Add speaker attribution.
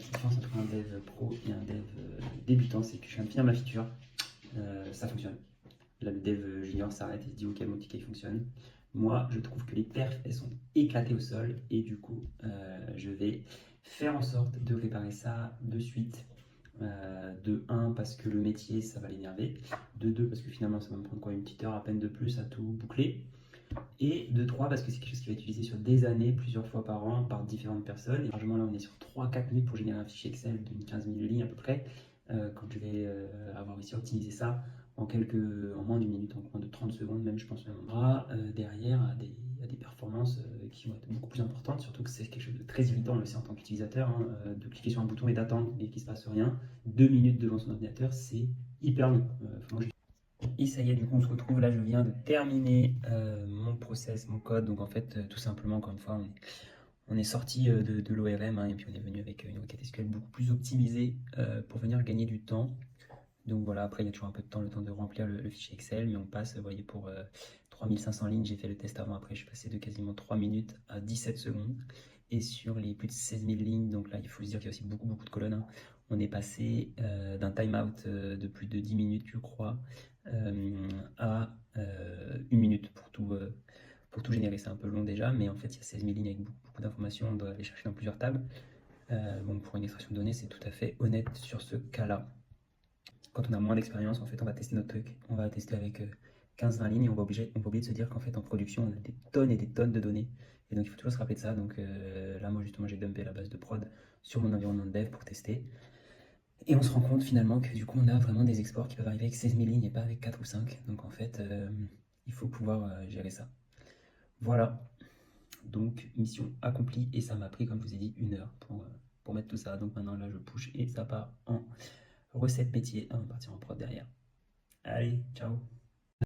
Speaker 1: différence entre un dev pro et un dev débutant, c'est que je viens de finir ma feature, ça fonctionne. Là, le dev junior s'arrête et se dit ok, mon ticket fonctionne. Moi, je trouve que les perfs, elles sont éclatées au sol et du coup, je vais faire en sorte de réparer ça de suite. De 1 parce que le métier ça va l'énerver, de 2 parce que finalement ça va me prendre quoi, une petite heure à peine de plus à tout boucler, et de 3 parce que c'est quelque chose qui va être utilisé sur des années, plusieurs fois par an, par différentes personnes. Et largement là on est sur 3-4 minutes pour générer un fichier Excel d'une 15 000 lignes à peu près, quand je vais avoir réussi à optimiser ça en moins d'une minute, en moins de 30 secondes même, je pense même. On aura derrière à des performances qui vont être beaucoup plus importantes, surtout que c'est quelque chose de très irritant, on le sait en tant qu'utilisateur, hein, de cliquer sur un bouton et d'attendre et qu'il ne se passe rien. 2 minutes devant son ordinateur, c'est hyper long. Et ça y est, du coup, on se retrouve. Là, je viens de terminer mon process, mon code. Donc, en fait, tout simplement, encore une fois, on est sorti de l'ORM, hein, et puis on est venu avec une requête SQL beaucoup plus optimisée pour venir gagner du temps. Donc voilà, après il y a toujours un peu de temps, le temps de remplir le fichier Excel, mais on passe, vous voyez, pour 3500 lignes, j'ai fait le test avant, après je suis passé de quasiment 3 minutes à 17 secondes. Et sur les plus de 16 000 lignes, donc là il faut se dire qu'il y a aussi beaucoup de colonnes, hein, on est passé d'un timeout de plus de 10 minutes, je crois, à 1 minute pour tout générer. C'est un peu long déjà, mais en fait il y a 16 000 lignes avec beaucoup d'informations, on doit aller chercher dans plusieurs tables. Donc pour une extraction de données, c'est tout à fait honnête sur ce cas-là. Quand on a moins d'expérience, en fait, on va tester notre truc. On va tester avec 15-20 lignes et on va oublier de se dire qu'en fait, en production, on a des tonnes et des tonnes de données. Et donc, il faut toujours se rappeler de ça. Donc là, moi, justement, j'ai dumpé la base de prod sur mon environnement de dev pour tester. Et on se rend compte finalement que du coup, on a vraiment des exports qui peuvent arriver avec 16 000 lignes et pas avec 4 ou 5. Donc, en fait, il faut pouvoir gérer ça. Voilà. Donc, mission accomplie. Et ça m'a pris, comme je vous ai dit, 1 heure pour mettre tout ça. Donc, maintenant, là, je push et ça part en recette métier. On va partir en prod derrière. Allez, ciao.